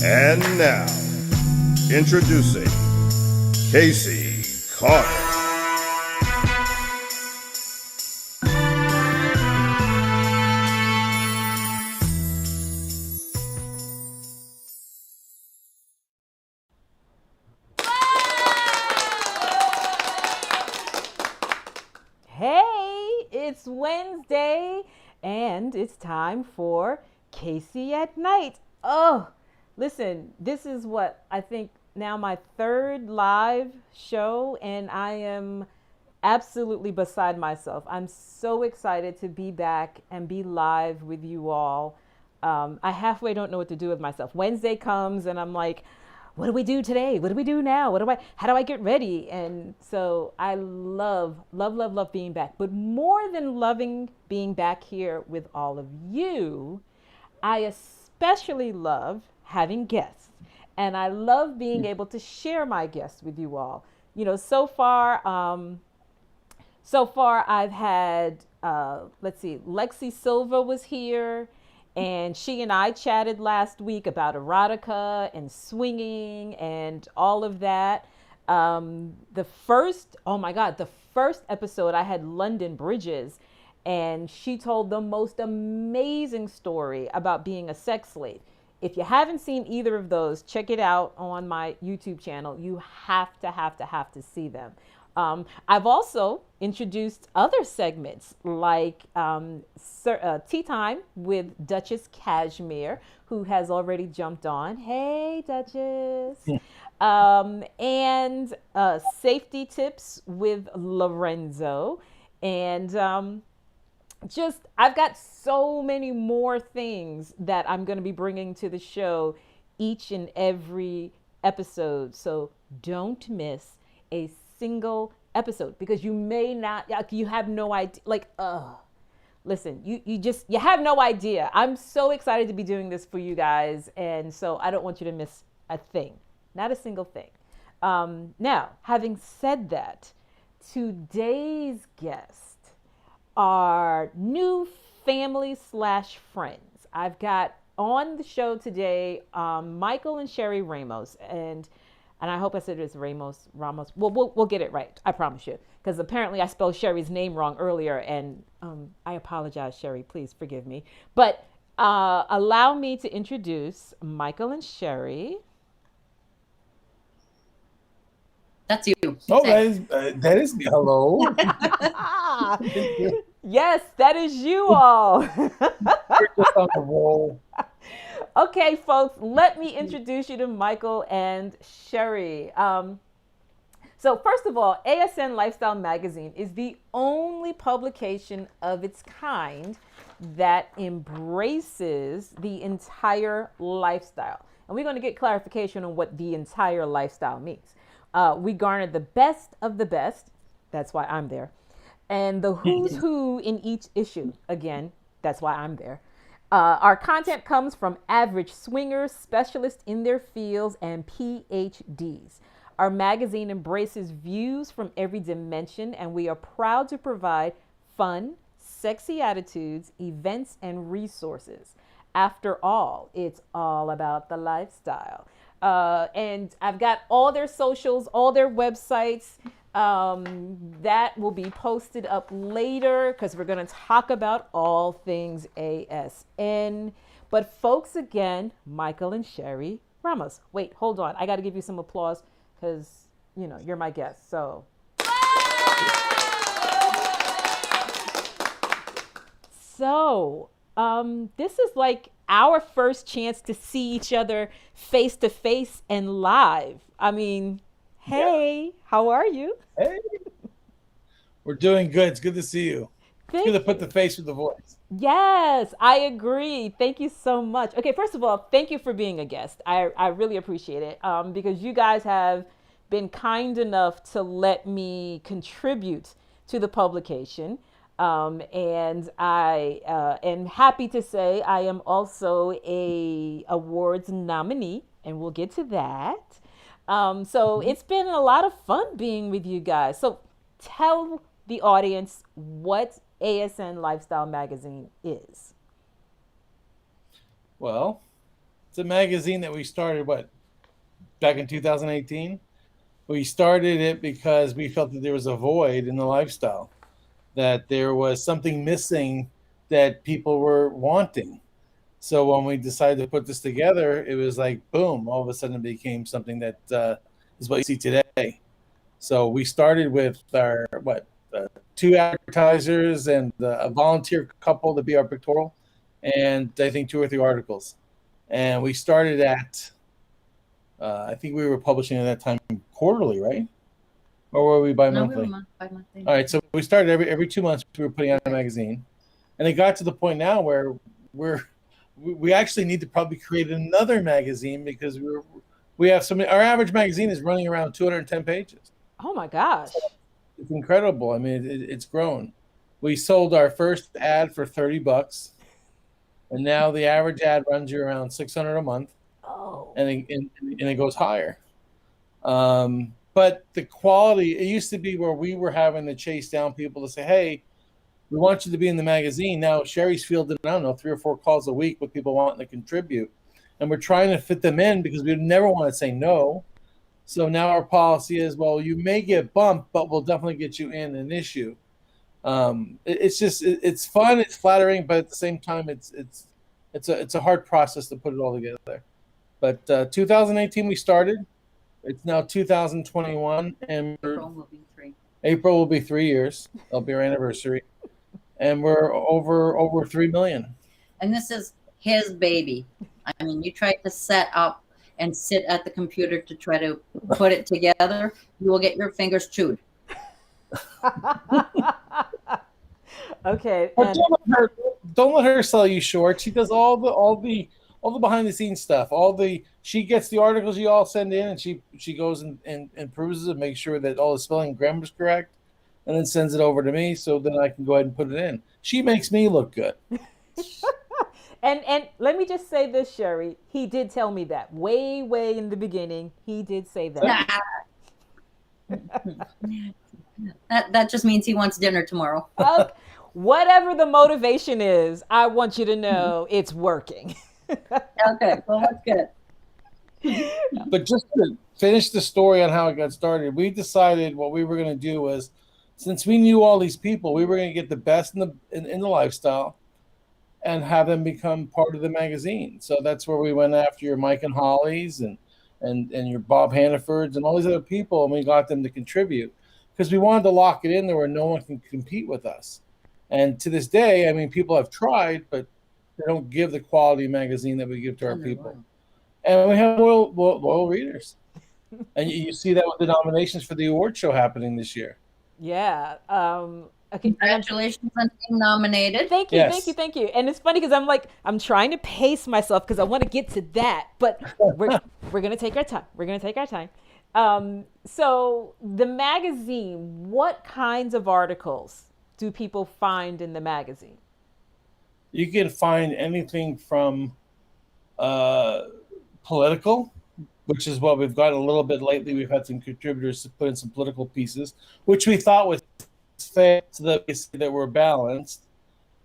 And now, introducing Casey Carter. Hey, it's Wednesday and it's time for Casey at Night. Oh, listen, this is what I think now my third live show, and I am absolutely beside myself. I'm so excited to be back and be live with you all. I halfway don't know what to do with myself. Wednesday comes and I'm like, what do we do today? What do we do now? How do I get ready? And so I love being back. But more than loving being back here with all of you, I especially love having guests. And I love being able to share my guests with you all. You know, so far, I've had, let's see, Lexi Silva was here, and she and I chatted last week about erotica and swinging and all of that. Oh my God, the first episode, I had London Bridges, and she told the most amazing story about being a sex slave. If you haven't seen either of those, check it out on my YouTube channel. You have to see them. I've also introduced other segments like Tea Time with Duchess Cashmere, who has already jumped on. Hey, Duchess. And Safety Tips with Lorenzo. And just I've got so many more things that I'm going to be bringing to the show each and every episode. So don't miss a single episode, because you may not, you have no idea. Listen, you have no idea. I'm so excited to be doing this for you guys, and so I don't want you to miss a thing, not a single thing. Now, having said that, today's guest are new family slash friends. I've got on the show today Michael and Sheri Ramos, and I hope I said it's Ramos. We'll get it right. I promise you, because apparently I spelled Sheri's name wrong earlier, and I apologize, Sheri. Please forgive me. But allow me to introduce Michael and Sheri. That's you. Oh, that is me. Hello. Yes, that is you all. We're just on the roll. Okay, folks, let me introduce you to Michael and Sheri. So first of all, ASN Lifestyle Magazine is the only publication of its kind that embraces the entire lifestyle. And we're going to get clarification on what the entire lifestyle means. We garner the best of the best. That's why I'm there. And the who's who in each issue. Again, that's why I'm there. Our content comes from average swingers, specialists in their fields, and PhDs. Our magazine embraces views from every dimension, and we are proud to provide fun, sexy attitudes, events, and resources. After all, it's all about the lifestyle. And I've got all their socials, all their websites. That will be posted up later, because we're going to talk about all things ASN. But folks, again, Michael and Sheri Ramos. Wait, hold on. I got to give you some applause, because, you know, you're my guest. So, this is like our first chance to see each other face to face and live. I mean, hey, how are you? Hey. We're doing good. It's good to see you. It's good to put the face with the voice. Yes, I agree. Thank you so much. Okay, first of all, thank you for being a guest. I really appreciate it, because you guys have been kind enough to let me contribute to the publication. And I am happy to say I am also a awards nominee, and we'll get to that. So it's been a lot of fun being with you guys. So tell the audience what ASN Lifestyle Magazine is. Well, it's a magazine that we started back in 2018. We started it because we felt that there was a void in the lifestyle, that there was something missing that people were wanting. So when we decided to put this together, it was like boom! All of a sudden, it became something that is what you see today. So we started with our two advertisers and a volunteer couple to be our pictorial, and I think 2 or 3 articles. And we started at I think we were publishing at that time quarterly, right? Or were we bi-monthly? No, we were bi-monthly. All right, so we started every 2 months. We were putting out a magazine, and it got to the point now where we actually need to probably create another magazine because we have so many. Our average magazine is running around 210 pages. Oh my gosh. It's incredible. I mean, it's grown. We sold our first ad for $30, and now the average ad runs you around $600 a month. Oh. And it goes higher. But the quality, it used to be where we were having to chase down people to say, hey, we want you to be in the magazine. Now Sheri's fielding, I don't know, 3 or 4 calls a week with people wanting to contribute. And we're trying to fit them in because we never want to say no. So now our policy is, well, you may get bumped, but we'll definitely get you in an issue. It's fun, it's flattering, but at the same time, it's a hard process to put it all together. But 2018 we started. It's now 2021, and April will be 3 years. It'll be our anniversary, and we're over 3 million. And this is his baby. I mean, you tried to set up and sit at the computer to try to put it together, you will get your fingers chewed. Okay. But don't let her sell you short. She does all the behind the scenes stuff. She gets the articles you all send in, and she goes and proves it, makes sure that all the spelling and grammar is correct, and then sends it over to me so then I can go ahead and put it in. She makes me look good. And let me just say this, Sheri. He did tell me that way in the beginning. He did say that. That just means he wants dinner tomorrow. Whatever the motivation is, I want you to know it's working. Okay, well, that's good. But just to finish the story on how it got started, we decided what we were going to do was, since we knew all these people, we were going to get the best in the lifestyle and have them become part of the magazine. So that's where we went after your Mike and Hollies and your Bob Hannafords and all these other people, and we got them to contribute because we wanted to lock it in there where no one can compete with us. And to this day, I mean, people have tried, but they don't give the quality magazine that we give to our people. And we have loyal readers. And you see that with the nominations for the award show happening this year. Yeah. Okay. Congratulations on being nominated. Thank you. And it's funny because I'm trying to pace myself because I want to get to that, but we're gonna take our time. So the magazine, what kinds of articles do people find in the magazine? You can find anything from political, which is what we've got a little bit lately. We've had some contributors to put in some political pieces, which we thought was fair so that we're balanced.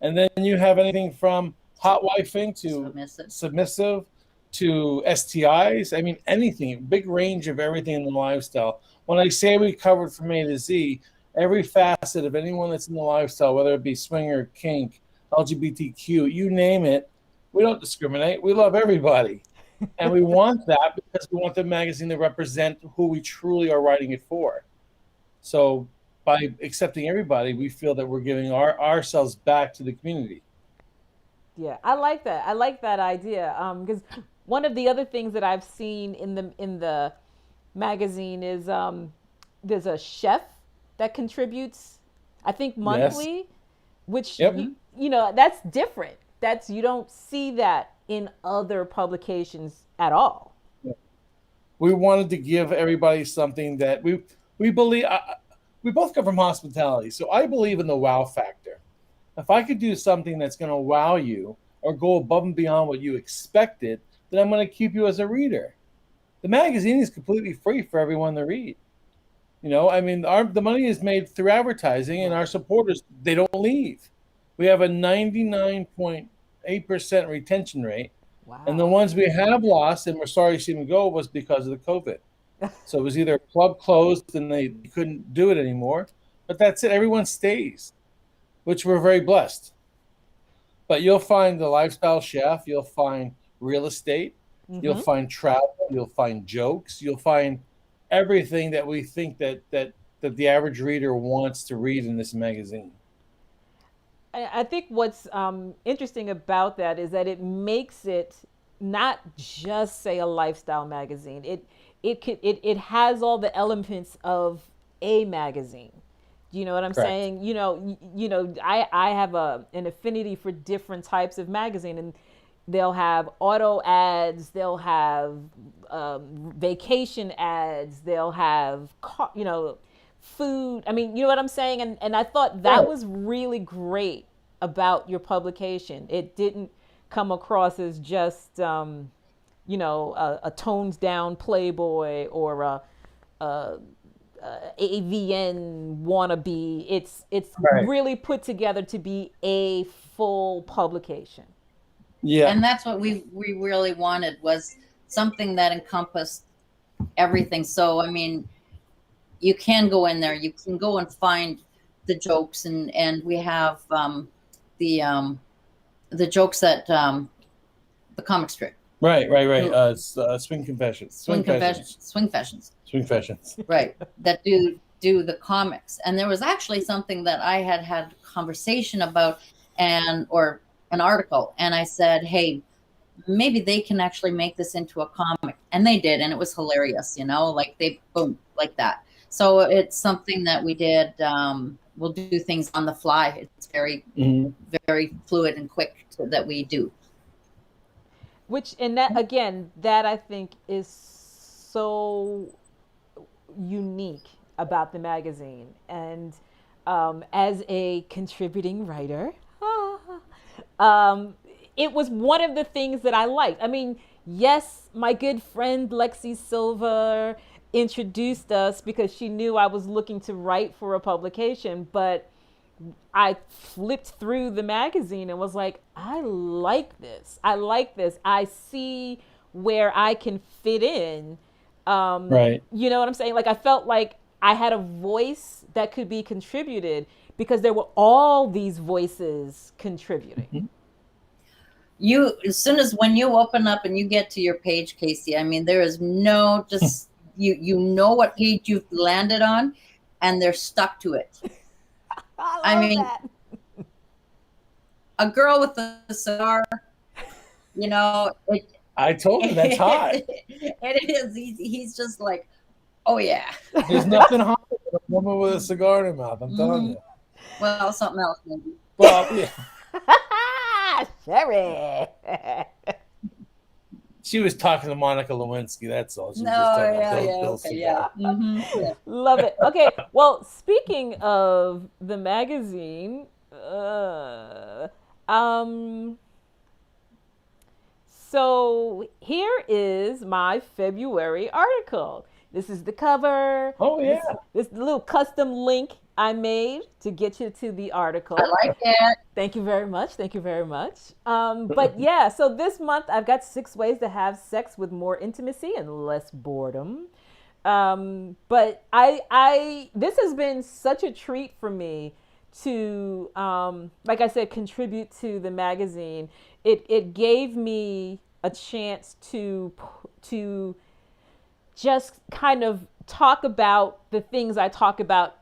And then you have anything from hot wifing to submissive to STIs. I mean, anything, big range of everything in the lifestyle. When I say we covered from A to Z, every facet of anyone that's in the lifestyle, whether it be swinger, kink, LGBTQ, you name it, we don't discriminate. We love everybody. And we want that because we want the magazine to represent who we truly are writing it for. So by accepting everybody, we feel that we're giving ourselves back to the community. Yeah, I like that. I like that idea. Because one of the other things that I've seen in the magazine is there's a chef that contributes, I think monthly, yes. Which you know, that's different. You don't see that in other publications at all. We wanted to give everybody something that we believe. We both come from hospitality, so I believe in the wow factor. If I could do something that's going to wow you or go above and beyond what you expected, then I'm going to keep you as a reader. The magazine is completely free for everyone to read. You know, I mean, the money is made through advertising, and our supporters, they don't leave. We have a 99.8% retention rate, And the Wow. ones we have lost and we're sorry to see them go was because of the COVID. So it was either a club closed and they couldn't do it anymore, but that's it. Everyone stays, which we're very blessed. But you'll find the lifestyle chef, you'll find real estate, you'll Mm-hmm. find travel, you'll find jokes, you'll find everything that we think that the average reader wants to read in this magazine. I think what's interesting about that is that it makes it not just say a lifestyle magazine. It has all the elements of a magazine. Do you know what I'm Correct. saying? I have an affinity for different types of magazine, and they'll have auto ads, they'll have vacation ads, they'll have food. I mean, you know what I'm saying? And I thought that Right. was really great about your publication. It didn't come across as just a toned down Playboy or a AVN wannabe. It's Right. really put together to be a full publication. Yeah. And that's what we really wanted, was something that encompassed everything. So I mean, you can go in there, you can go and find the jokes, and we have the um, the jokes that the comic strip, Right. Swing confessions. swing fashions, Swing fashions. right? That do the comics. And there was actually something that I had a conversation about, and or an article, and I said, hey, maybe they can actually make this into a comic, and they did, and it was hilarious. Like they boom like that. So it's something that we did. We'll do things on the fly. It's very Mhm. very fluid and quick that we do. Which, and that again, that I think is so unique about the magazine. And as a contributing writer, um, it was one of the things that I liked. I mean, yes, my good friend Lexi Silver introduced us because she knew I was looking to write for a publication, but I flipped through the magazine and was like, I like this. I like this. I see where I can fit in. Right. You know what I'm saying? Like, I felt like I had a voice that could be contributed because there were all these voices contributing. You, as soon as when you open up and you get to your page, Casey, I mean, there is no just you know what page you've landed on, and they're stuck to it. I love mean, that. A girl with a cigar, it, I told you that's hot. it is. He's just like, oh yeah. There's nothing hot than a woman with a cigar in her mouth. I'm telling you. Well, something else maybe. Well, yeah. Sheri. She was talking to Monica Lewinsky. That's all. She was No, just talking yeah, about yeah, Bill's okay, cigar. yeah. Yeah. Love it. Okay, well, speaking of the magazine, so here is my February article. This is the cover. Oh, yeah. This little custom link I made to get you to the article. I like it. Thank you very much. Thank you very much. But yeah, so this month I've got 6 ways to have sex with more intimacy and less boredom. But I this has been such a treat for me to, like I said, contribute to the magazine. It gave me a chance to just kind of talk about the things I talk about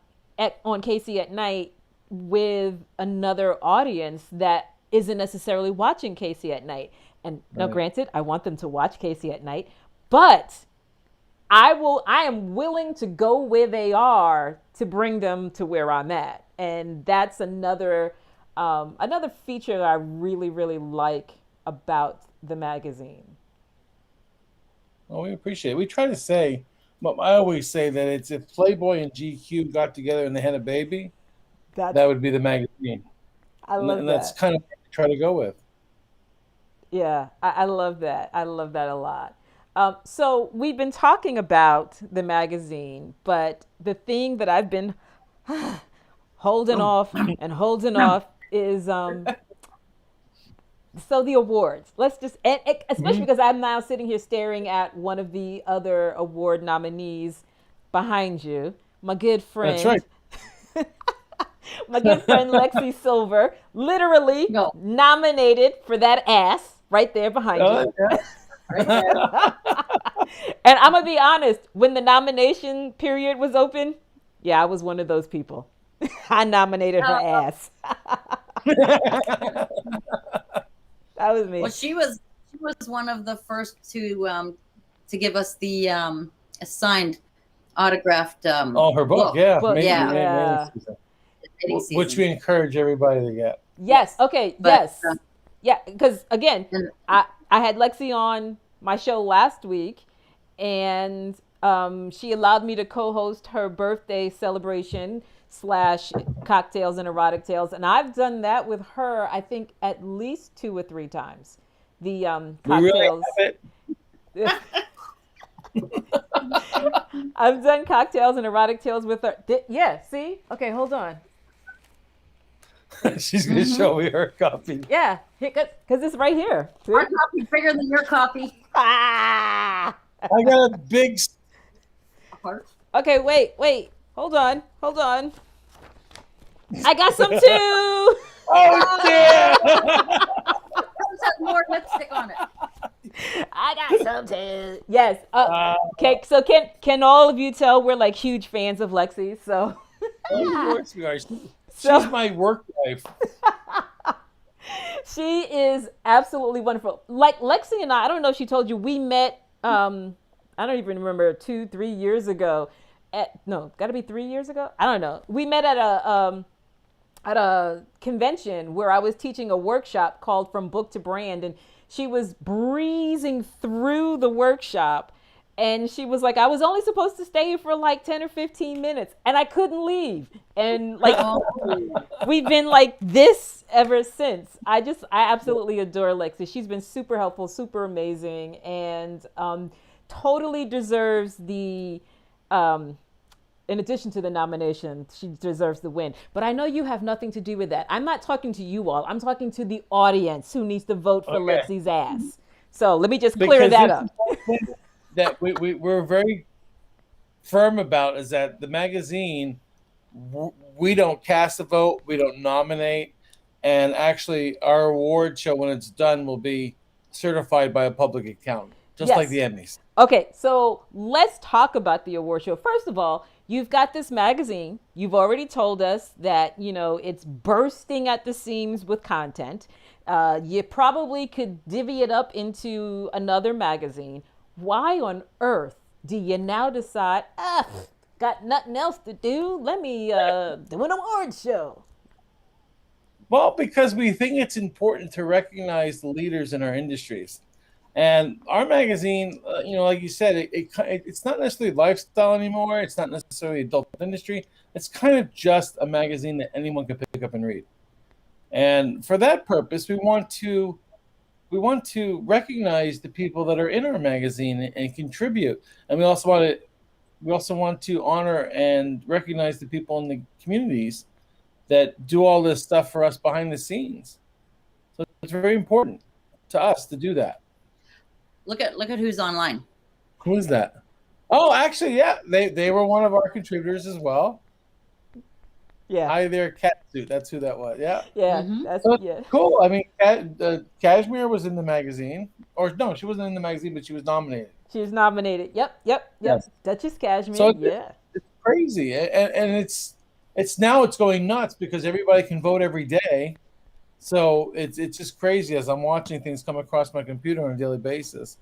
on Casey at Night with another audience that isn't necessarily watching Casey at Night. And now, granted, I want them to watch Casey at Night, but I am willing to go where they are to bring them to where I'm at. And that's another feature that I really, really like about the magazine. Well, we appreciate it. We try to say, but I always say that it's if Playboy and GQ got together and they had a baby, that would be the magazine. I love And that's that. kind of what we try to go with. Yeah, I love that. I love that a lot. So we've been talking about the magazine, but the thing that I've been holding off and holding off is So the awards. Let's just, and especially because I'm now sitting here staring at one of the other award nominees behind you, my good friend. That's right. My good friend Lexi Silver, literally No. nominated for that ass right there behind you. Oh, yeah. Right there. And I'm gonna be honest, when the nomination period was open, yeah, I was one of those people. I nominated her ass. That was me. Well, she was one of the first to give us the signed autographed her book, yeah. Book, Amazing season. which we encourage everybody to get. Yes. Okay. But, Yes. Yeah. Because again, I had Lexi on my show last week, and she allowed me to co-host her birthday celebration / cocktails and erotic tales, and I've done that with her. I think at least 2 or 3 times. The cocktails. We really have it. I've done cocktails and erotic tales with her. Yeah. See. Okay. Hold on. She's going to show me her copy. Yeah. Because it's right here. See? Our copy bigger than your copy. Ah! I got a big. Okay, wait. Hold on. I got some too. Oh, dear. Hers has more lipstick on it. I got some too. Yes. Okay. So can all of you tell we're like huge fans of Lexi? So. Of course we are. She's my work wife. She is absolutely wonderful. Like Lexi and I don't know if she told you, we met, I don't even remember, 2-3 years ago. Gotta be 3 years ago. I don't know. We met at a convention where I was teaching a workshop called From Book to Brand. And she was breezing through the workshop. And she was like, I was only supposed to stay here for like 10 or 15 minutes and I couldn't leave. And like, we've been like this ever since. I absolutely adore Lexi. She's been super helpful, super amazing, and totally deserves the, in addition to the nomination, she deserves the win. But I know you have nothing to do with that. I'm not talking to you all. I'm talking to the audience who needs to vote for Lexi's ass. So let me just clear that up. That we're very firm about is that the magazine, we don't cast a vote, we don't nominate, and actually our award show, when it's done, will be certified by a public accountant, just like the Emmys. Okay, so let's talk about the award show. First of all, you've got this magazine. You've already told us that, it's bursting at the seams with content. You probably could divvy it up into another magazine. Why on earth do you now decide, got nothing else to do? Let me do an award show. Well, because we think it's important to recognize the leaders in our industries. And our magazine, like you said, it's not necessarily lifestyle anymore. It's not necessarily adult industry. It's kind of just a magazine that anyone can pick up and read. And for that purpose, we want to recognize the people that are in our magazine and contribute. And we also want to honor and recognize the people in the communities that do all this stuff for us behind the scenes. So it's very important to us to do that. Look at who's online. Who is that? Oh, actually, yeah, they were one of our contributors as well. Yeah. Hi there, Catsuit. That's who that was. Yeah. Yeah. Mm-hmm. That's cool. I mean, Kashmir was in the magazine, or no, she wasn't in the magazine, but she was nominated. She was nominated. Yep. Yes. Duchess Kashmir. So yeah. It's crazy, and it's going nuts because everybody can vote every day. So it's just crazy as I'm watching things come across my computer on a daily basis.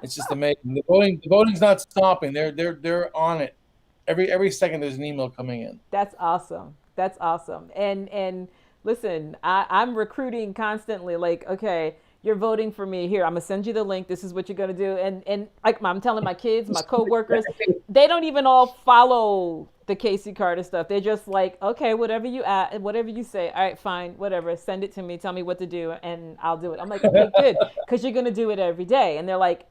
It's just amazing. The voting's not stopping. They're on it. Every second there's an email coming in. That's awesome. And listen, I'm recruiting constantly. Like, okay, you're voting for me. Here, I'm gonna send you the link. This is what you're gonna do. And like I'm telling my kids, my coworkers, they don't even all follow the Casey Carter stuff. They're just like, okay, whatever you say. All right, fine, whatever. Send it to me. Tell me what to do, and I'll do it. I'm like, okay, good, because you're gonna do it every day. And they're like,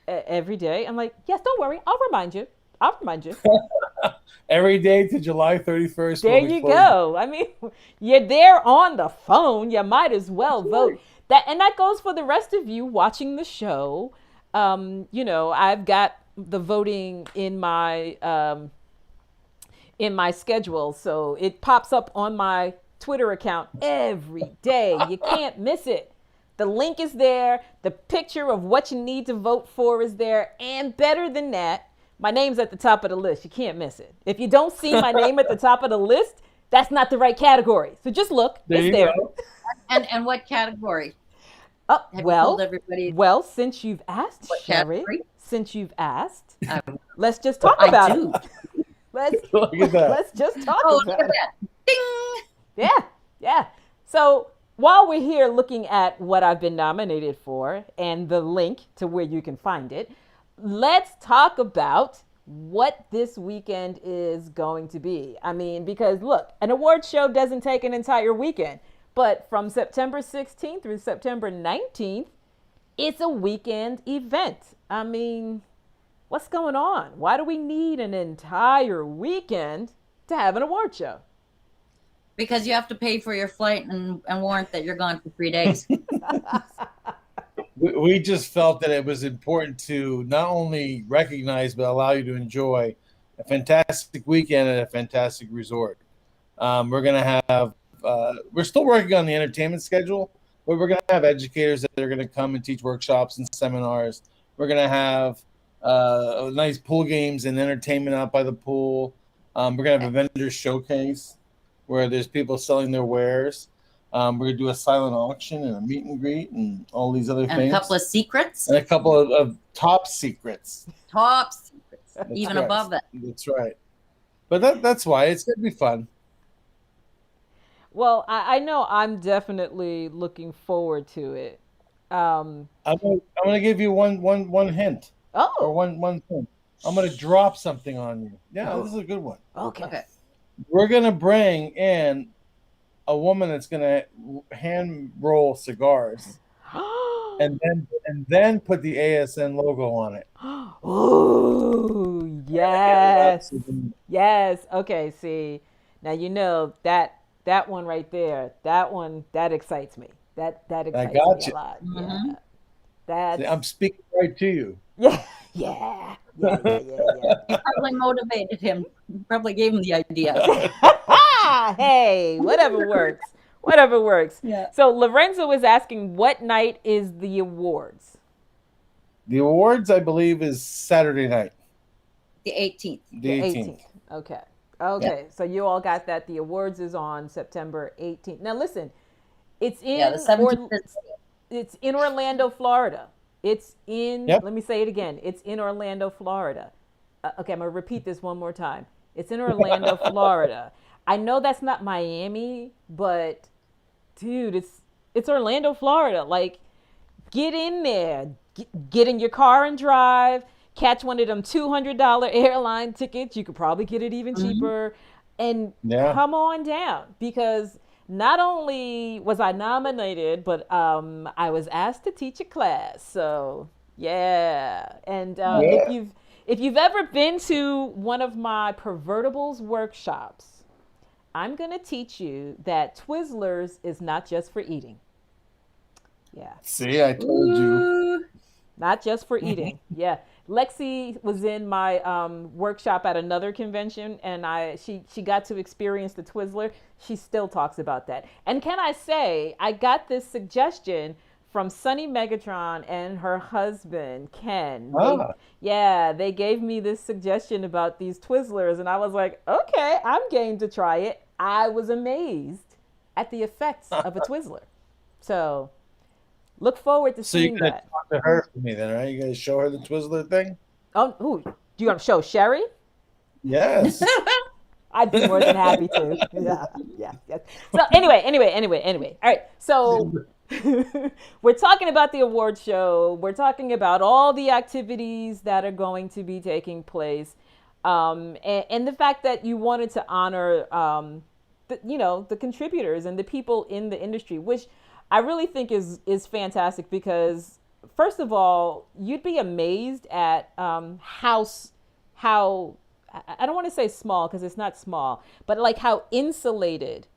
every day. I'm like, yes, don't worry. I'll remind you. Every day to July 31st. There you go. I mean, you're there on the phone. You might as well vote. that goes for the rest of you watching the show. I've got the voting in my schedule, so it pops up on my Twitter account every day. You can't miss it. The link is there. The picture of what you need to vote for is there. And better than that, my name's at the top of the list. You can't miss it. If you don't see my name at the top of the list, that's not the right category. So just look. It's there. And what category? Oh, Have you told everybody well, since you've asked, what Sheri, category? Since you've asked, let's just talk about it. Let's just talk Oh, about look at it. that. Ding! Yeah. So while we're here looking at what I've been nominated for and the link to where you can find it, let's talk about what this weekend is going to be. I mean, because look, an award show doesn't take an entire weekend, but from September 16th through September 19th, it's a weekend event. I mean, what's going on? Why do we need an entire weekend to have an award show? Because you have to pay for your flight and warrant that you're gone for 3 days. We just felt that it was important to not only recognize but allow you to enjoy a fantastic weekend at a fantastic resort. We're going to have we're still working on the entertainment schedule, but we're going to have educators that are going to come and teach workshops and seminars. We're going to have nice pool games and entertainment out by the pool. We're going to have a vendor showcase where there's people selling their wares. We're going to do a silent auction and a meet and greet and all these other And things. a couple of secrets. And a couple of top secrets. Top secrets. That's Even right. above that. That's right. But that's why it's going to be fun. Well, I know I'm definitely looking forward to it. I'm going to give you one hint. Or Oh, one thing. I'm going to drop something on you. Yeah, this is a good one. okay. We're going to bring in a woman that's going to hand roll cigars and then put the ASN logo on it. Ooh, yes. Yes. Okay, see. Now you know that one right there, that excites me. That excites got me you. a lot. Mhm. Yeah. That's See, I'm speaking right to you. yeah. Probably motivated him. Probably gave him the idea. Hey, whatever works. Yeah. So Lorenzo is asking, what night is the awards? The awards, I believe, is Saturday night, The 18th. the 18th. Okay. So you all got that. The awards is on September 18th. Now listen, it's in Yeah, the 17th. it's in Orlando, Florida. It's in, Yep. let me say it again. It's in Orlando, Florida. Okay, I'm going to repeat this one more time. It's in Orlando, Florida. I know that's not Miami, but dude, it's Orlando, Florida. Like, get in there. Get in your car and drive. Catch one of them $200 airline tickets. You could probably get it even cheaper. And Yeah. come on down, because not only was I nominated, but I was asked to teach a class. So yeah, and if you've ever been to one of my Pervertibles workshops, I'm gonna teach you that Twizzlers is not just for eating. Yeah, See, I told you. Ooh. not just for eating. Yeah. Lexi was in my workshop at another convention, and she got to experience the Twizzler. She still talks about that. And can I say, I got this suggestion from Sunny Megatron and her husband, Ken. They gave me this suggestion about these Twizzlers, and I was like, okay, I'm game to try it. I was amazed at the effects of a Twizzler. So look forward to So you're seeing going to that. talk to her for me then, right? You're going to show her the Twizzler thing? Oh, who? Do you want to show Sheri? Yes. I'd be more than happy to. Yeah. So anyway. All right. So we're talking about the award show. We're talking about all the activities that are going to be taking place, and the fact that you wanted to honor, the contributors and the people in the industry, which I really think is fantastic, because first of all, you'd be amazed at how I don't want to say small, because it's not small, but like how insulated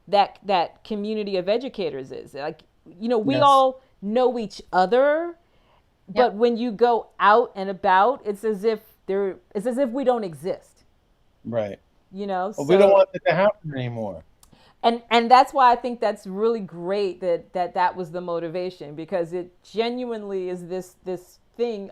that community of educators is. Like we Yes. all know each other, but Yep. when you go out and about, it's as if we don't exist, Right. Well, we don't So want that to happen anymore. and that's why I think that's really great that was the motivation, because it genuinely is this thing.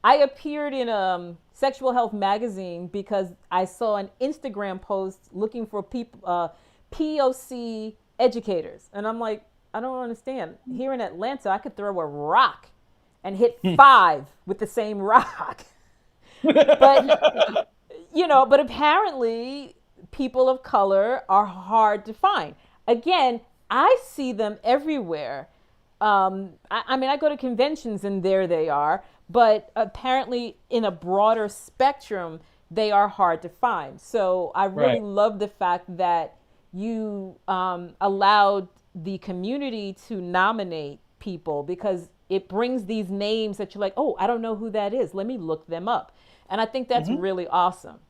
I appeared in Sexual Health magazine because I saw an Instagram post looking for people POC educators, and I'm like, I don't understand. Here in Atlanta, I could throw a rock and hit 5 with the same rock. But but apparently people of color are hard to find. Again, I see them everywhere. I mean, I go to conventions and there they are, but apparently in a broader spectrum, they are hard to find. So I really Right. love the fact that you allowed the community to nominate people, because it brings these names that you're like, oh, I don't know who that is. Let me look them up. And I think that's really awesome.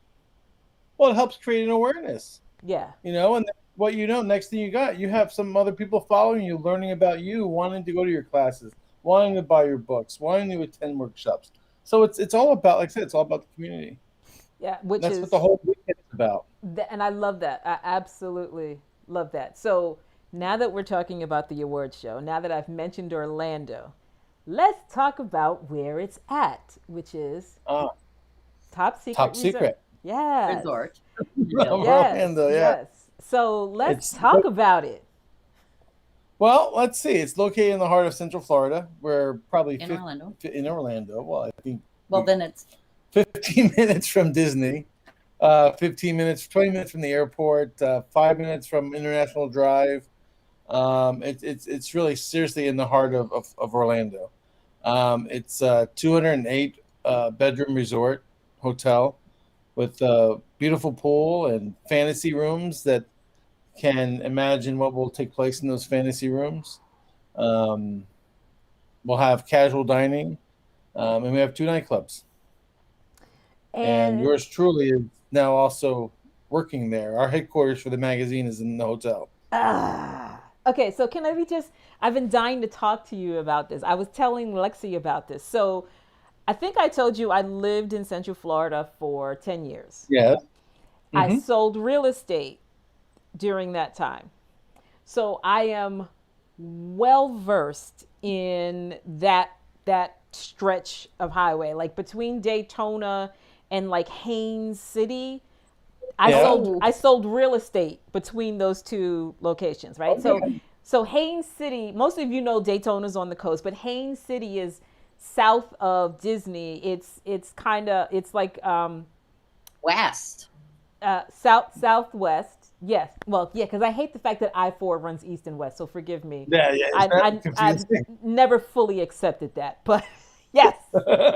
Well, it helps create an awareness, Yeah. and what next thing you have some other people following you, learning about you, wanting to go to your classes, wanting to buy your books, wanting to attend workshops. So it's all about, like I said, it's all about the community. Yeah. And Which that's is, what the whole weekend is about. and I love that. I absolutely love that. So now that we're talking about the award show, now that I've mentioned Orlando, let's talk about where it's at, which is Ah, Top Secret top Resort. secret. Yes. Resort. Yes. Orlando, yeah. Yes. So let's It's talk about it. Well, let's see. It's located in the heart of Central Florida. We're probably In Orlando. in Orlando. Well, I think Well, then it's 15 minutes from Disney, 15 minutes, 20 minutes from the airport, 5 minutes from International Drive. It's really seriously in the heart of Orlando. It's a 208 bedroom resort hotel with a beautiful pool and fantasy rooms that can imagine what will take place in those fantasy rooms. Um, we'll have casual dining, and we have 2 nightclubs. And And yours truly is now also working there. Our headquarters for the magazine is in the hotel. okay, so can I be just, I've been dying to talk to you about this. I was telling Lexi about this. So I think I told you I lived in Central Florida for 10 years. Yes. I Mhm. sold real estate during that time. So I am well versed in that stretch of highway, like between Daytona and like Haines City. I Yeah. sold real estate between those two locations, right? Okay. So Haines City, most of you know Daytona's on the coast, but Haines City is south of Disney. It's like west. southwest. Yes. Well, yeah, because I hate the fact that I-4 runs east and west. So forgive me. Yeah, yeah. I've never fully accepted that, but yes,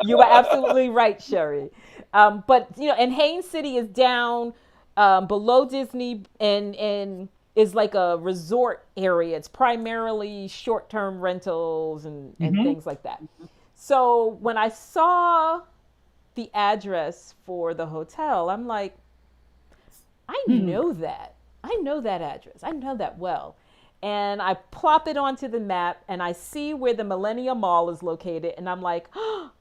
you are absolutely right, Sheri. But and Haines City is down below Disney, and is like a resort area. It's primarily short-term rentals and things like that. So when I saw the address for the hotel, I'm like, I know that. I know that address. I know that well. And I plop it onto the map and I see where the Millennium Mall is located. And I'm like, oh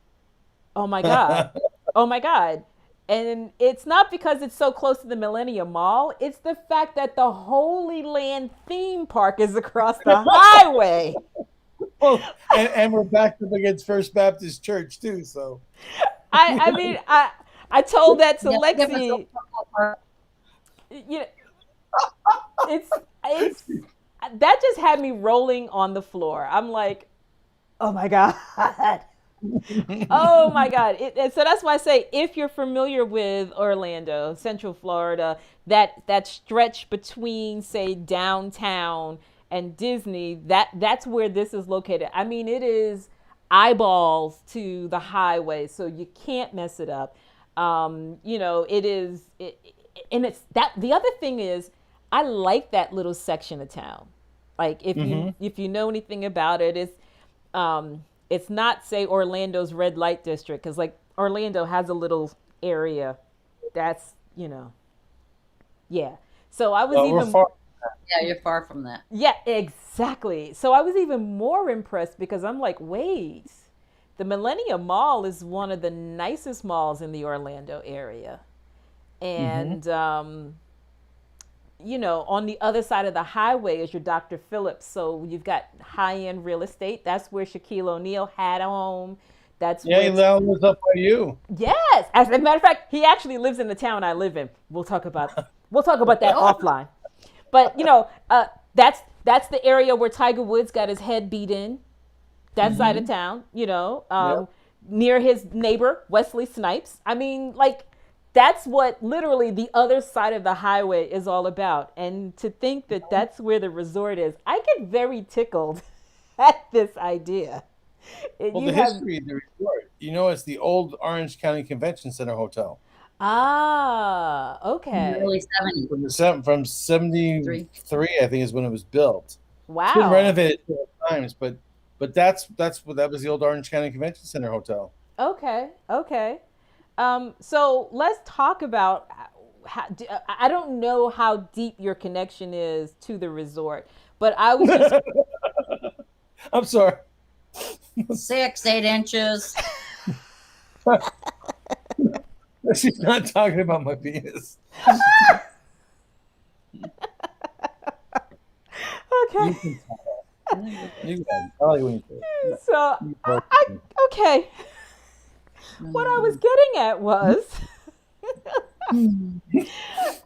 my God. Oh my God. And it's not because it's so close to the Millennium Mall. It's the fact that the Holy Land theme park is across the highway. Well, and we're back up against First Baptist Church too. So I mean, I told that to Yeah, Lexi. You know, it's that just had me rolling on the floor. I'm like, oh my God. Oh my God. So that's why I say, if you're familiar with Orlando, Central Florida, that stretch between, say, downtown and Disney, that's where this is located. I mean, it is eyeballs to the highway, so you can't mess it up. It is, and it's that. The other thing is, I like that little section of town. Like if you know anything about it, it's not, say, Orlando's red light district, because like Orlando has a little area that's yeah. So I was we're far. Yeah, you're far from that. Yeah, exactly. So I was even more impressed because I'm like, wait, the Millennium Mall is one of the nicest malls in the Orlando area. Mm-hmm. And, on the other side of the highway is your Dr. Phillips. So you've got high end real estate. That's where Shaquille O'Neal had a home. That's Yeah, he where, now lives up by you. yes. As a matter of fact, he actually lives in the town I live in. We'll talk about that Oh, offline. But that's the area where Tiger Woods got his head beat in. That side of Mm-hmm. town, Yep. near his neighbor Wesley Snipes. I mean, like that's what literally the other side of the highway is all about. And to think that that's where the resort is, I get very tickled at this idea. Well, You the have history of the resort, it's the old Orange County Convention Center Hotel in the okay, early 70s. from Three. 73, I think, is when it was built. It's been wow, renovated several times, but that was the old Orange County Convention Center Hotel. okay. So let's talk about how, I don't know how deep your connection is to the resort, but I was just I'm sorry. 6, 8 inches. She's not talking about my penis. You okay. can you can. I like when you say it. So okay. What I was getting at was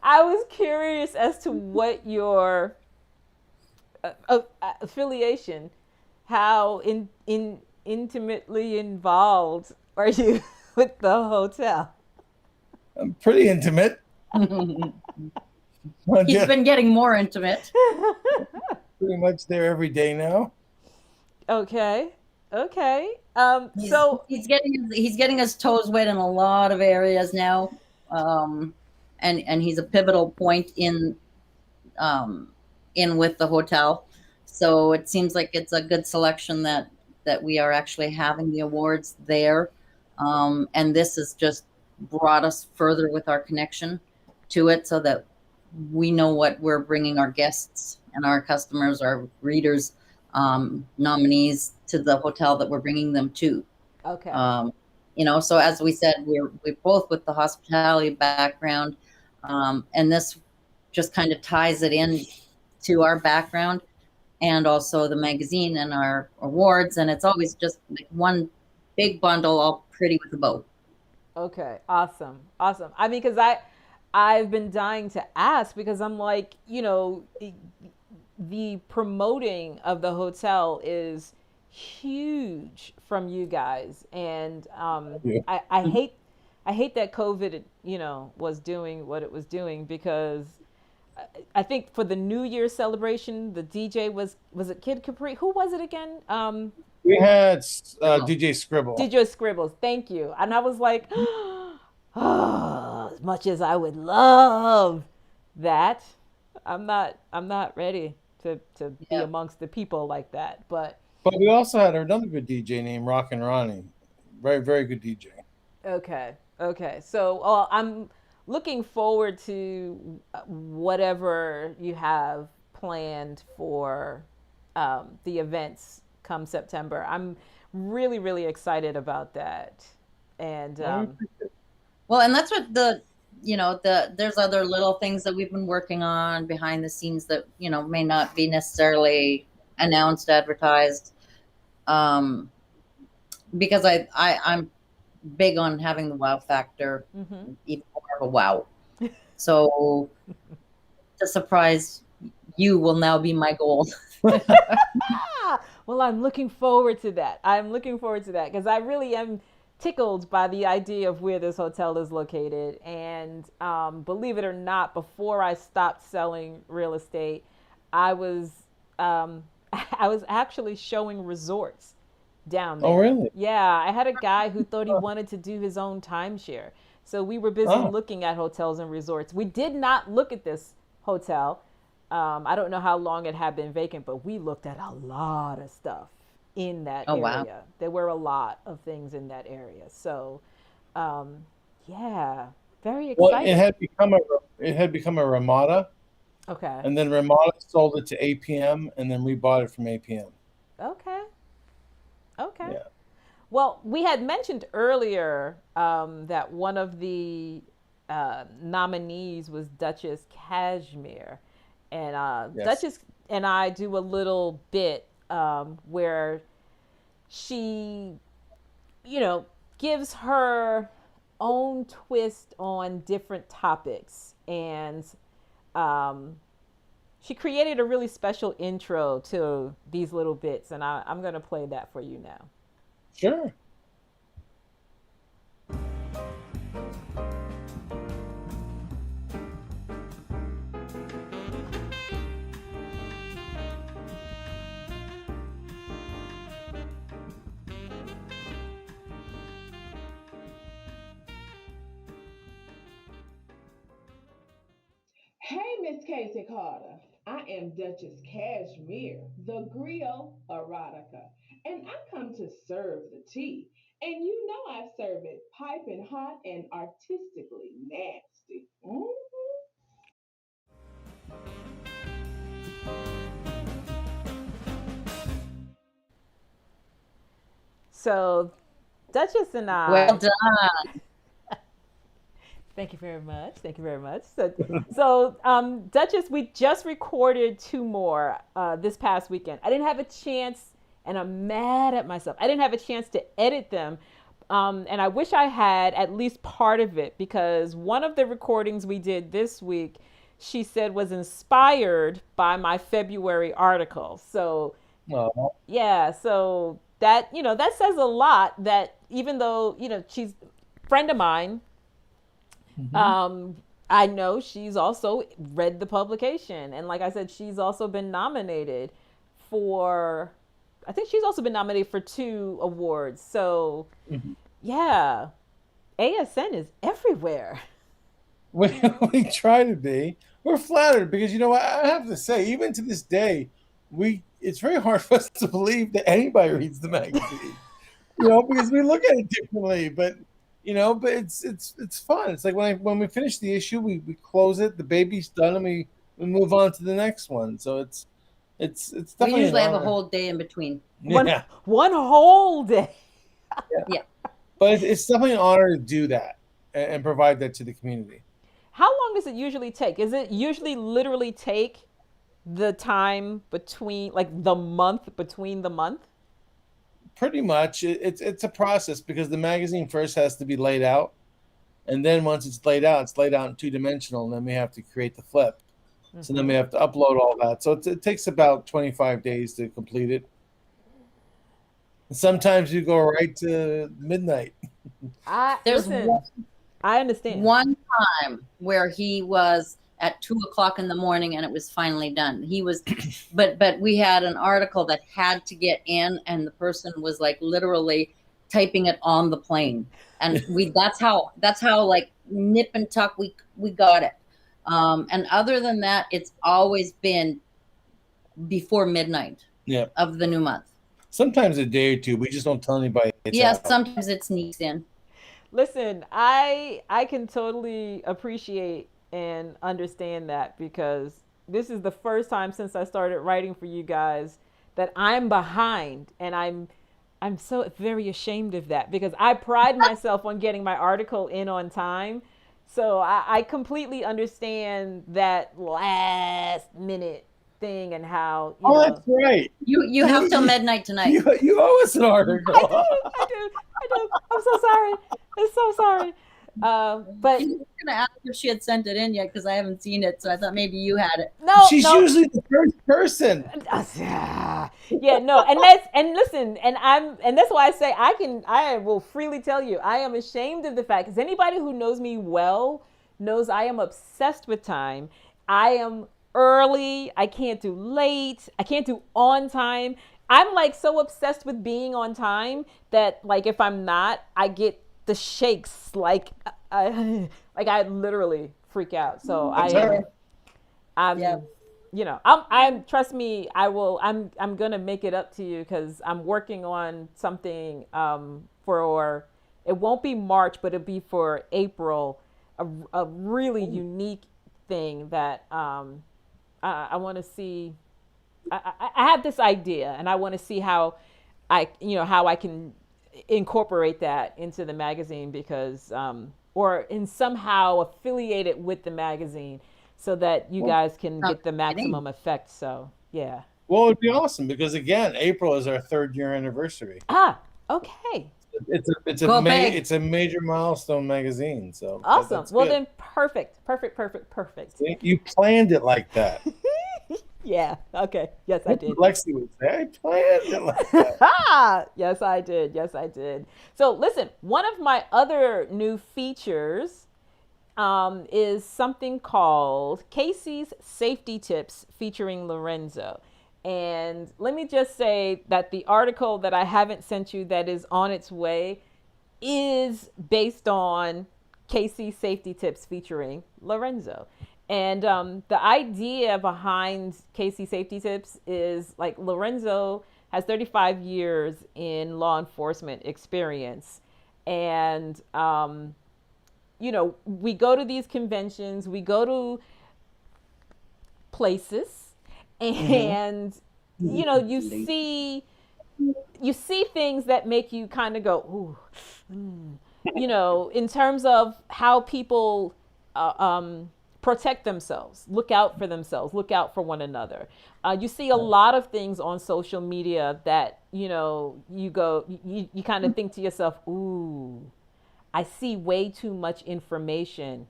I was curious as to what your affiliation, how intimately involved are you with the hotel? I'm pretty intimate. I'm He's been getting more intimate. pretty much there every day now. Okay. Okay. He's So he's getting his toes wet in a lot of areas now, um, and he's a pivotal point in with the hotel. So it seems like it's a good selection that we are actually having the awards there, and this has just brought us further with our connection to it, so that we know what we're bringing our guests and our customers, our readers, nominees to the hotel that we're bringing them to. okay. So as we said, we're both with the hospitality background, and this just kind of ties it in to our background and also the magazine and our awards, and it's always just like one big bundle, all pretty with a bow. Okay, awesome, awesome. I mean, because I've been dying to ask because I'm like, the promoting of the hotel is huge from you guys, and Yeah. I hate that COVID, was doing what it was doing because I think for the New Year celebration, the DJ was it Kid Capri? Who was it again? We had DJ Scribble. DJ Scribbles. Thank you. And I was like, oh, as much as I would love that, I'm not ready to be Yeah. amongst the people like that. But But we also had another good DJ named Rockin' Ronnie. Very, very good DJ. okay, okay. So I'm looking forward to whatever you have planned for the events come September. I'm really, really excited about that. And Well, and that's what there's other little things that we've been working on behind the scenes that, may not be necessarily announced, advertised. Um, because I'm big on having the wow factor, mhm. even more of a wow. So to surprise you will now be my goal. Well, I'm looking forward to that. I'm looking forward to that because I really am tickled by the idea of where this hotel is located. And believe it or not, before I stopped selling real estate, I was I was actually showing resorts down Oh, there. really? Yeah, I had a guy who thought he wanted to do his own timeshare. So we were busy Oh, looking at hotels and resorts. We did not look at this hotel. I don't know how long it had been vacant, but we looked at a lot of stuff in that Oh, wow. area. There were a lot of things in that area. So, um, yeah, very well, excited. it had become a Ramada, Okay. And then Ramada sold it to APM, and then we bought it from APM. Okay. Okay. Yeah. Well, we had mentioned earlier that one of the nominees was Duchess Cashmere, and Yes. Duchess and I do a little bit where she, you know, gives her own twist on different topics, and um, she created a really special intro to these little bits, and I'm going to play that for you now. Sure. Hey, Miss Casey Carter. I am Duchess Cashmere, the griot erotica, and I come to serve the tea. And you know I serve it piping hot and artistically nasty. Mhm. So, Duchess and Well I, done. thank you very much. Thank you very much. So, Duchess, we just recorded two more this past weekend. I didn't have a chance, and I'm mad at myself. I didn't have a chance to edit them. And I wish I had at least part of it because one of the recordings we did this week, she said was inspired by my February article. So, Well, yeah, so that, that says a lot that even though, she's a friend of mine, mhm. um, I know she's also read the publication. And like I said, she's also been nominated for, I think she's also been nominated for two awards. So, Mhm. yeah, ASN is everywhere. we, we try to be. We're flattered because you know what I have to say. Even to this day, we it's very hard for us to believe that anybody reads the magazine. Because we look at it differently. But it's fun. It's like when we finish the issue, we close it, the baby's done, and we move on to the next one. So it's We definitely an usually have a honor. whole day in between. One Yeah, one whole day. yeah. Yeah. But it's definitely an honor to do that and provide that to the community. How long does it usually take? Is it usually literally take the time between, like the month between the month? Pretty much, it's a process because the magazine first has to be laid out, and then once it's laid out in 2 dimensional, and then we have to create the flip. So then we Hmm. have to upload all that. So it takes about 25 days to complete it. And sometimes you go right to midnight. I There's listen. I understand. one time where he was at 2 o'clock in the morning and it was finally done. He was, but we had an article that had to get in, and the person was like literally typing it on the plane, and that's how like nip and tuck we got it. And other than that, it's always been before midnight Yeah. of the new month. Sometimes a day or two. We just don't tell anybody it's Yeah, out. sometimes it sneaks in. Listen, I can totally appreciate and understand that because this is the first time since I started writing for you guys that I'm behind, and I'm so very ashamed of that because I pride myself on getting my article in on time. So I completely understand that last minute thing and how, Oh, that's right. You have till midnight tonight. You owe us an I article. do, I do, I do. I'm so sorry. I'm so sorry. But I was gonna ask if she had sent it in yet because I haven't seen it, so I thought maybe you had it. no, She's no. usually the first person. Yeah, no, and listen, and that's why I say I will freely tell you I am ashamed of the fact because anybody who knows me well knows I am obsessed with time. I am early. I can't do late. I can't do on time. I'm like so obsessed with being on time that like if I'm not, I get the shakes like I literally freak out. So I That's all right. am I'm Yeah. I'm trust me, I'm gonna make it up to you because I'm working on something for it won't be March but it'll be for April, a really unique thing that I want to see. I have this idea, and I want to see how how I can incorporate that into the magazine because, or in somehow affiliate it with the magazine, so that you Well, guys can sounds get the exciting. maximum effect. So yeah. Well, it'd be awesome because again, April is our 3rd year anniversary. Ah, okay. Go big. It's a major milestone magazine. So Awesome. that's Well good. then, perfect, perfect, perfect, perfect. See, you planned it like that. Yeah. Okay. Yes, I That's did. what Lexi would say. I planned it like that. Yes, I did. Yes, I did. So listen, one of my other new features is something called Casey's Safety Tips featuring Lorenzo. And let me just say that the article that I haven't sent you that is on its way is based on Casey's Safety Tips featuring Lorenzo. And the idea behind Casey Safety Tips is like Lorenzo has 35 years in law enforcement experience. And, we go to these conventions, we go to places, and, you see things that make you kind of go, ooh, in terms of how people protect themselves, look out for themselves, look out for one another. You see a lot of things on social media that, you kind of think to yourself, ooh, I see way too much information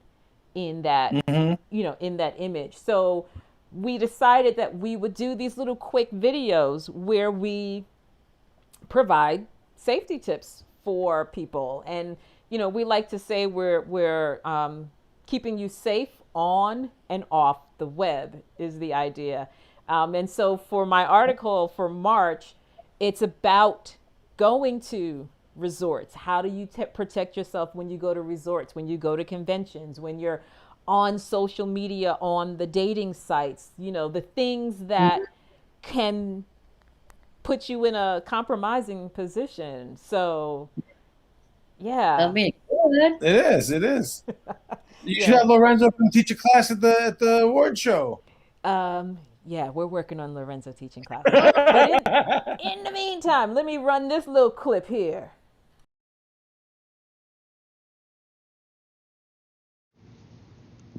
in that, in that image. So we decided that we would do these little quick videos where we provide safety tips for people. And, we like to say we're keeping you safe on and off the web is the idea. And so for my article for March, it's about going to resorts. How do you protect yourself when you go to resorts, when you go to conventions, when you're on social media, on the dating sites, the things that can put you in a compromising position. So, That'll yeah. be good. It is. It is. You should Yeah. have Lorenzo come teach a class at the award show. Yeah, we're working on Lorenzo teaching classes. But in the meantime, let me run this little clip here.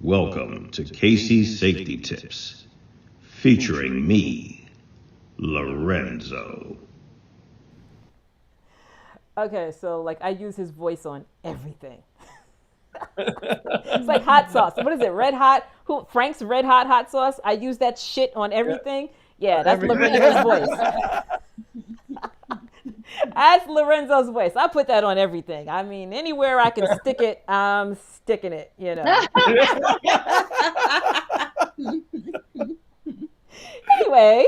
Welcome to Casey's Safety Tips, featuring me, Lorenzo. Okay, so like I use his voice on everything. It's like hot sauce. What is it? Red hot? Frank's red hot sauce? I use that shit on everything. Yeah, that's Everything. Lorenzo's voice. That's Lorenzo's voice. I put that on everything. I mean, anywhere I can stick it, I'm sticking it, Anyway,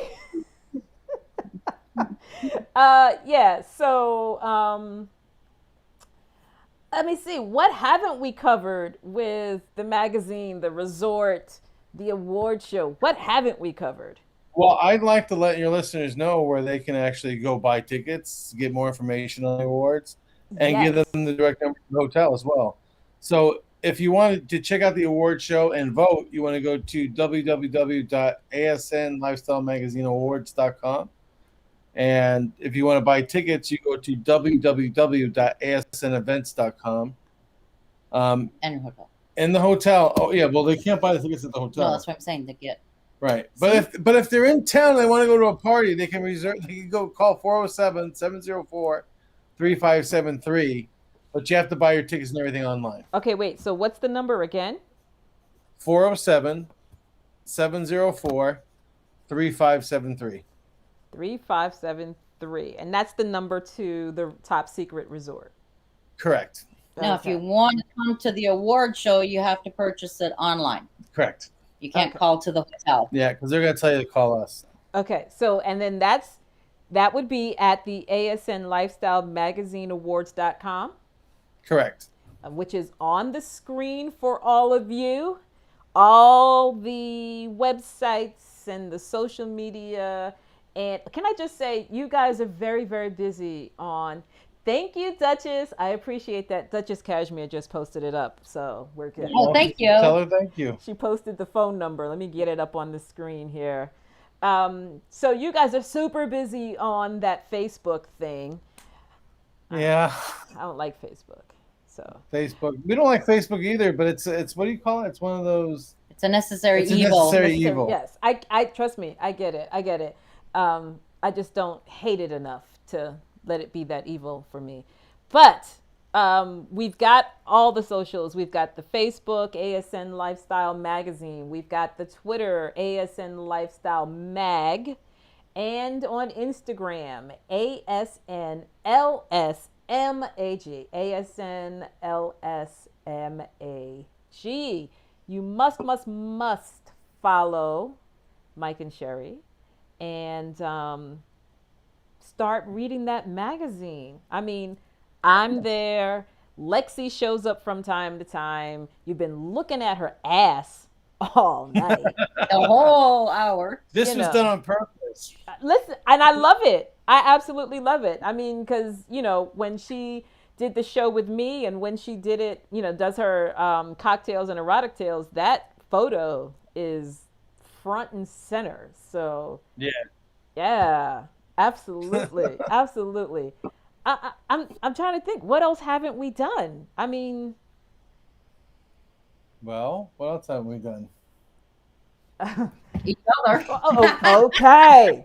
yeah, so let me see. What haven't we covered with the magazine, the resort, the award show? What haven't we covered? Well, I'd like to let your listeners know where they can actually go buy tickets, get more information on the awards, and give Yes. them the direct number to the hotel as well. So if you wanted to check out the award show and vote, you want to go to www.asnlifestylemagazineawards.com. And if you want to buy tickets, you go to www.asnevents.com. And hotel. In the hotel, oh yeah, well they can't buy the tickets at the hotel. No, that's what I'm saying. To get Right. But if they're in town and they want to go to a party, they can go call 407-704-3573. But you have to buy your tickets and everything online. Okay, wait. So what's the number again? 407-704-3573. 3573. And that's the number to the top secret resort. Correct. now, if you want to come to the award show, you have to purchase it online. Correct. You can't Okay. call to the hotel. Yeah, because they're going to tell you to call us. Okay, so and then that would be at the ASN Lifestyle Magazine Awards.com, Correct. which is on the screen for all of you. All the websites and the social media. And can I just say, you guys are very, very busy on Thank you, Duchess. I appreciate that. Duchess Cashmere just posted it up, so we're good. Oh, thank you. Tell her thank you. She posted the phone number. Let me get it up on the screen here. So you guys are super busy on that Facebook thing. Yeah. I don't like Facebook. So Facebook. We don't like Facebook either, but it's what do you call it? It's one of those. It's a necessary It's a evil. necessary evil. Yes, I trust me. I get it. I get it. I just don't hate it enough to let it be that evil for me. But we've got all the socials. We've got the Facebook ASN Lifestyle Magazine. We've got the Twitter ASN Lifestyle Mag, and on Instagram ASN LSMAG. ASN LSMAG. You must follow Mike and Sheri and start reading that magazine. I mean, I'm there. Lexi shows up from time to time. You've been looking at her ass all night. The whole hour. This was done on purpose. Listen, and I love it. I absolutely love it. I mean, because, when she did the show with me and when she did it, does her cocktails and erotic tales, that photo is front and center. So yeah, absolutely. Absolutely. I'm trying to think, what else haven't we done? I mean, well, what else have we done? Each other. Oh, okay.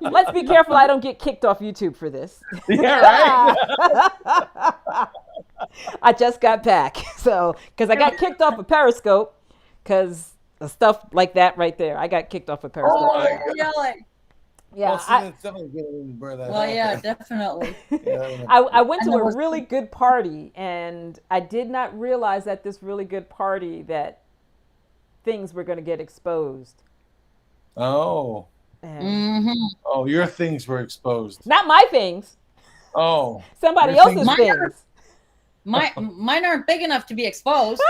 Let's be careful I don't get kicked off YouTube for this. Yeah, right. I just got back, so because I got kicked off of Periscope because of stuff like that right there. I got kicked off of Periscope. Oh, yelling. Yeah, Well, yeah, definitely. I went to a really good party, and I did not realize at this really good party that things were going to get exposed. Oh. Oh, your things were exposed. Not my things. Oh. Somebody else's things. Mine aren't big enough to be exposed.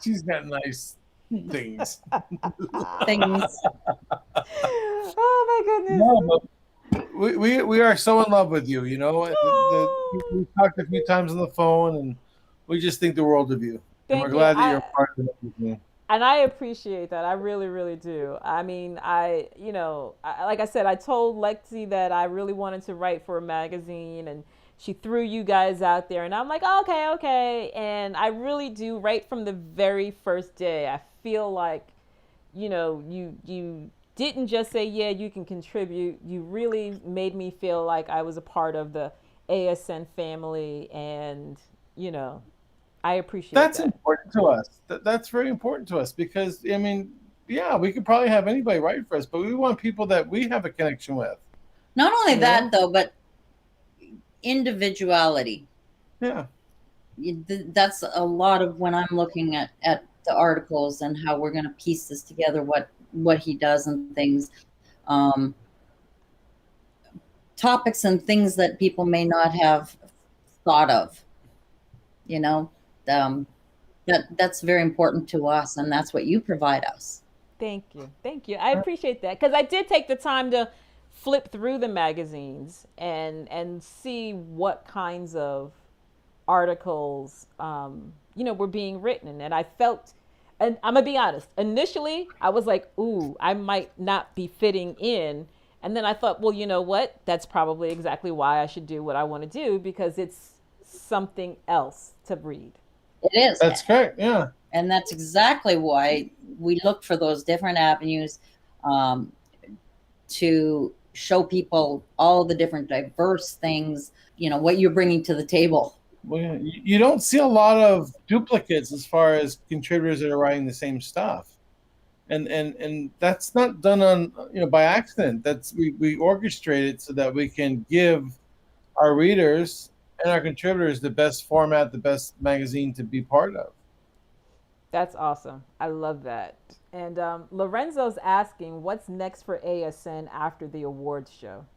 She's got nice things. Things. Oh my goodness. No, but we are so in love with you. We talked a few times on the phone, and we just think the world of you. And we're glad that you're a part of it with me. And I appreciate that. I really, really do. I mean, like I said, I told Lexi that I really wanted to write for a magazine, and she threw you guys out there, and I'm like, okay. And I really do, right from the very first day, I feel like, you didn't just say, yeah, you can contribute. You really made me feel like I was a part of the ASN family, and, I appreciate That's that. important to us. That's very important to us because, I mean, yeah, we could probably have anybody write for us, but we want people that we have a connection with. Not only that, though, but individuality. Yeah. That's a lot of when I'm looking at the articles and how we're going to piece this together, what he does and things. Topics and things that people may not have thought of, that's very important to us, and that's what you provide us. Thank you. I appreciate that, because I did take the time to flip through the magazines and see what kinds of articles were being written, and I felt, and I'm gonna be honest, initially I was like, ooh, I might not be fitting in, and then I thought, well, you know what, that's probably exactly why I should do what I want to do, because it's something else to read. It is. That's correct. Yeah. And that's exactly why we look for those different avenues to show people all the different diverse things, what you're bringing to the table. Well, you don't see a lot of duplicates as far as contributors that are writing the same stuff. And that's not done on, by accident. That's we orchestrate it so that we can give our readers and our contributors the best format, the best magazine to be part of. That's awesome. I love that. And Lorenzo's asking, what's next for ASN after the awards show?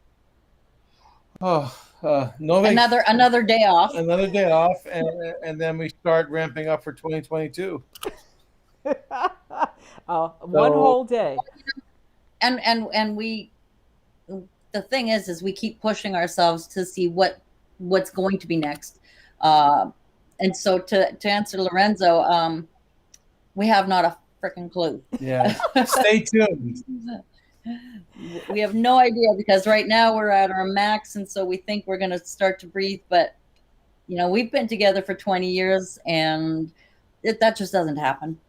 Another day off. Another day off, and then we start ramping up for 2022. One whole day. And we the thing is we keep pushing ourselves to see what's going to be next. And so to answer Lorenzo, we have not a freaking clue. Yeah. Stay tuned. We have no idea, because right now we're at our max, and so we think we're going to start to breathe. But we've been together for 20 years, and that just doesn't happen.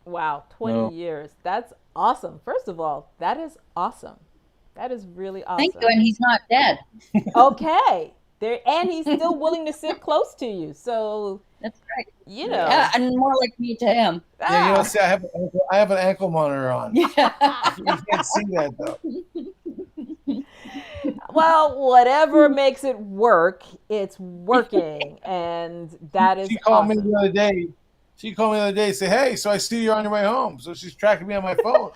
Wow, 20 years. That's awesome. First of all, that is awesome. That is really awesome. Thank you, and he's not dead. Okay. And he's still willing to sit close to you. So that's right. Yeah, and more like me to him. Yeah, see, I have an ankle monitor on. Yeah. You can't see that though. Well, whatever makes it work, it's working, and that is. She called awesome. me the other day. And said, "Hey, so I see you're on your way home." So she's tracking me on my phone.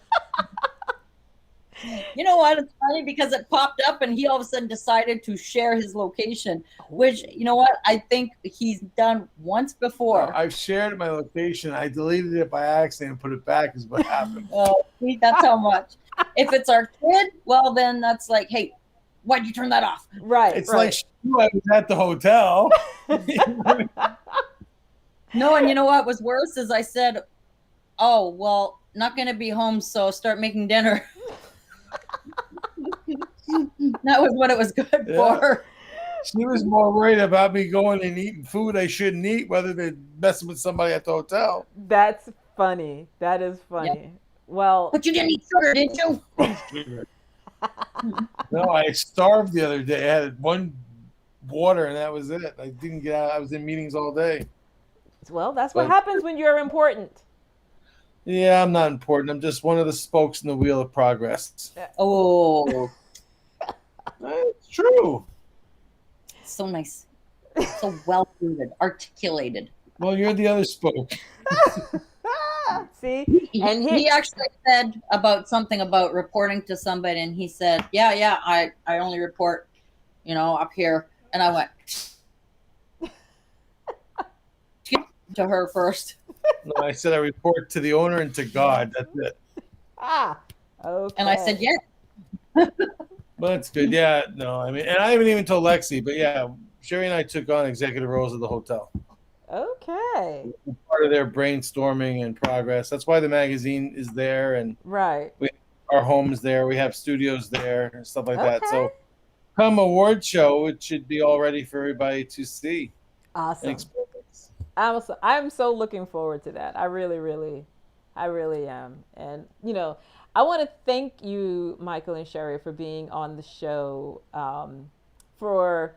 You know what? It's funny because it popped up and he all of a sudden decided to share his location, which, you know what? I think he's done once before. I've shared my location. I deleted it by accident and put it back is what happened. Oh, see, that's how much. If it's our kid, well, then that's like, hey, why'd you turn that off? Right. It's like I was at the hotel. No, and you know what was worse is I said, oh, well, not going to be home, so start making dinner. That was what it was good for. She was more worried about me going and eating food I shouldn't eat, rather than messing with somebody at the hotel. That's funny. That is funny. Yep. Well, but you didn't eat sugar, did you? No, I starved the other day. I had one water and that was it. I didn't get out. I was in meetings all day. Well, that's what happens when you're important. Yeah, I'm not important. I'm just one of the spokes in the wheel of progress. Oh. That's true. So nice. So well-rooted, articulated. Well, you're the other spoke. See? And he actually said something about reporting to somebody, and he said, yeah, I only report, up here. And I went to her first. No, I said I report to the owner and to God. That's it. Okay. And I said, yeah. Well, that's good. Yeah, no, I mean, and I haven't even told Lexi, but yeah, Sheri and I took on executive roles at the hotel. Okay. Part of their brainstorming and progress. That's why the magazine is there, and right. Our home's there. We have studios there and stuff like that. So, come award show, it should be all ready for everybody to see. Awesome. I'm so looking forward to that. I really am. And I want to thank you, Michael and Sheri, for being on the show, for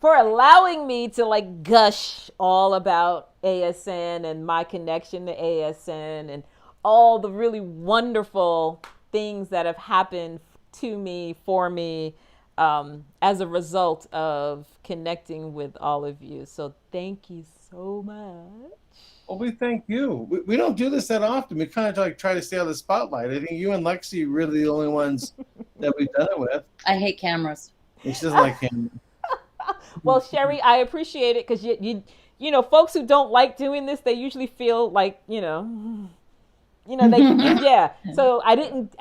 allowing me to gush all about ASN and my connection to ASN and all the really wonderful things that have happened to me, for me, as a result of connecting with all of you. So thank you so much. Well, we thank you. We don't do this that often. We kind of try to stay on the spotlight. I think you and Lexi are really the only ones that we've done it with. I hate cameras. She doesn't like cameras. Well, Sheri, I appreciate it because you know, folks who don't like doing this, they usually feel like they yeah. So I didn't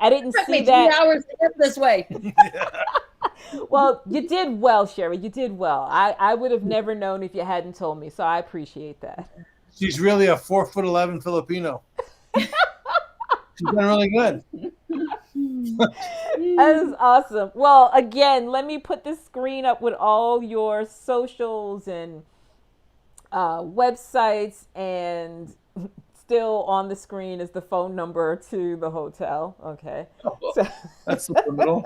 see that. 3 hours to get this way. Well, you did well, Sheri. You did well. I would have never known if you hadn't told me. So I appreciate that. She's really a 4'11" Filipino. She's done really good. That is awesome. Well, again, let me put this screen up with all your socials and websites, and still on the screen is the phone number to the hotel. Okay. Oh, well, that's the middle.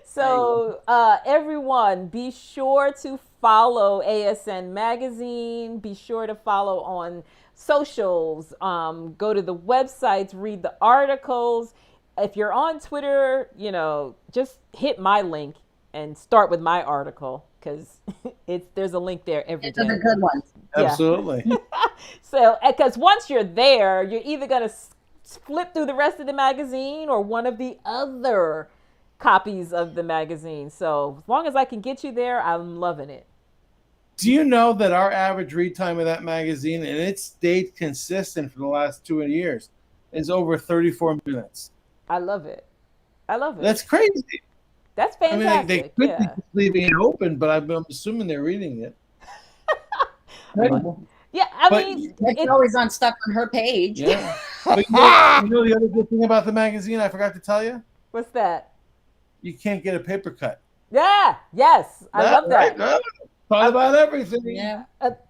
So everyone, be sure to follow ASN Magazine. Be sure to follow on socials. Go to the websites, read the articles. If you're on Twitter, just hit my link and start with my article, because there's a link there every day. It's a good one. Absolutely. So, because once you're there, you're either going to flip through the rest of the magazine or one of the other copies of the magazine. So as long as I can get you there, I'm loving it. Do you know that our average read time of that magazine, and it's stayed consistent for the last 2 years, is over 34 minutes? I love it. I love it. That's crazy. That's I mean, they fantastic. could be Yeah. just leaving it open, but I'm assuming they're reading it. Incredible. Yeah, I But mean, It's always unstuck on her page. yeah. But you know the other good thing about the magazine I forgot to tell you? what's that? You can't get a paper cut. Yeah, yes, I love that. Right? Thought about everything. Yeah.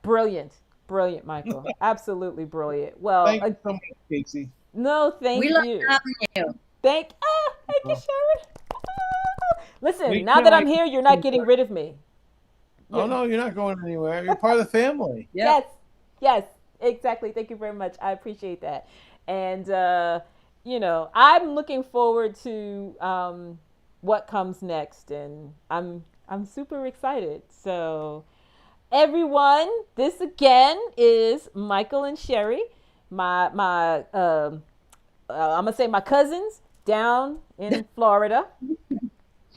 Brilliant, brilliant, Michael. Absolutely brilliant. Well, Thank you so much, Casey. no, thank We love you. having you. Thank you, Sheri. Listen, We now can't that I'm like- here, you're not getting rid of me. Oh no, you're not going anywhere. You're part of the family. Yeah. Yes, exactly. Thank you very much. I appreciate that. And I'm looking forward to what comes next, and I'm super excited. So, everyone, this again is Michael and Sheri, my I'm gonna say my cousins down in Florida.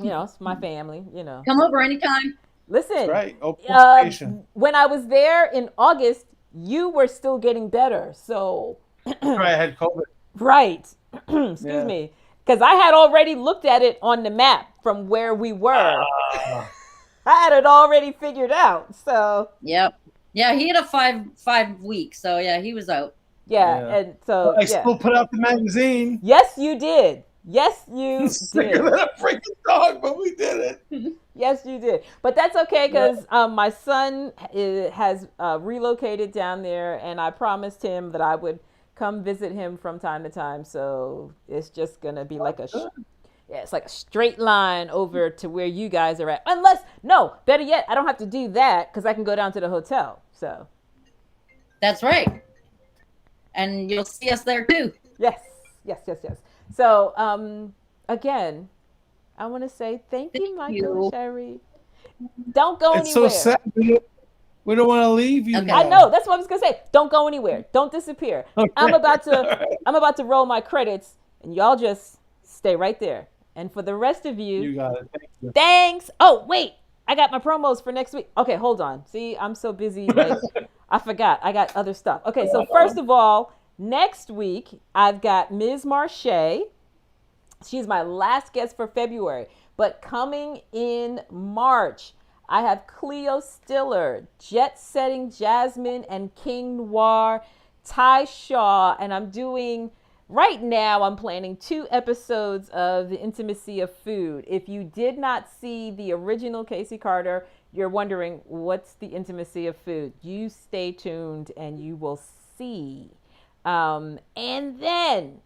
It's my family. Come over anytime. Listen, That's right. Open station. when I was there in August, you were still getting better. So, Right, I had COVID. right. Excuse me. Because I had already looked at it on the map from where we were. I had it already figured out. So, Yep. Yeah, he had a five weeks, so yeah, he was out. yeah. And so, I still put out the magazine. Yes, you did. Yes, you Sicker did. than a freaking dog, but we did it. Yes, you did. But that's okay because my son has relocated down there, and I promised him that I would come visit him from time to time. So it's just gonna be like it's like a straight line over to where you guys are at. Better yet, I don't have to do that because I can go down to the hotel. So That's right. And you'll see us there too. yes. So again, I want to say thank you, Michael and Sheri. Don't go It's anywhere. so sad. We don't want to leave you. Okay. now. I know. That's what I was gonna say. Don't go anywhere. Don't disappear. Okay. I'm about to roll my credits, and y'all just stay right there. And for the rest of You got it. Thank you. thanks. Oh wait, I got my promos for next week. Okay, hold on. See, I'm so busy. Like, I forgot. I got other stuff. Okay, so first of all, next week I've got Ms. Marche. She's my last guest for February, but coming in March, I have Cleo Stiller, Jet Setting Jasmine, and King Noir, Ty Shaw, and right now I'm planning 2 episodes of The Intimacy of Food. If you did not see the original Casey Carter, you're wondering what's The Intimacy of Food. You stay tuned and you will see. And then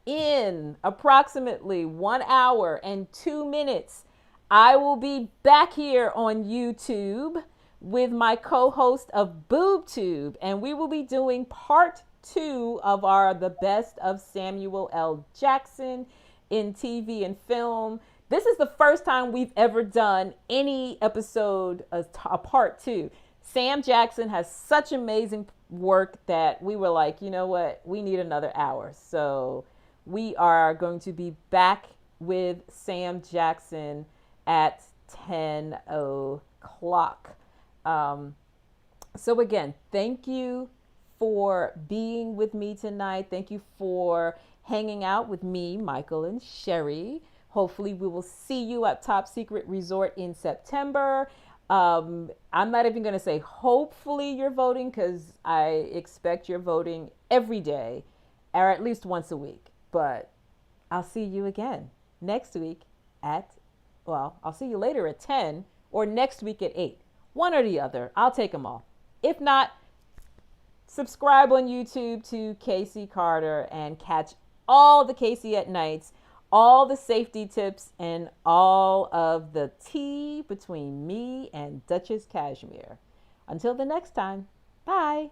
in approximately 1 hour and 2 minutes, I will be back here on YouTube with my co-host of BoobTube, and we will be doing part 2 of our The Best of Samuel L. Jackson in TV and film. This is the first time we've ever done any episode a part 2. Sam Jackson has such amazing work that we were like, you know what, we need another hour. So we are going to be back with Sam Jackson at 10 o'clock. So again, thank you for being with me tonight. Thank you for hanging out with me, Michael and Sheri. Hopefully we will see you at Top Secret Resort in September. I'm not even going to say hopefully you're voting because I expect you're voting every day or at least once a week. But I'll see you again next week I'll see you later at 10 or next week at 8. One or the other. I'll take them all. If not, subscribe on YouTube to Casey Carter and catch all the Casey at Nights, all the safety tips, and all of the tea between me and Duchess Cashmere. Until the next time, bye.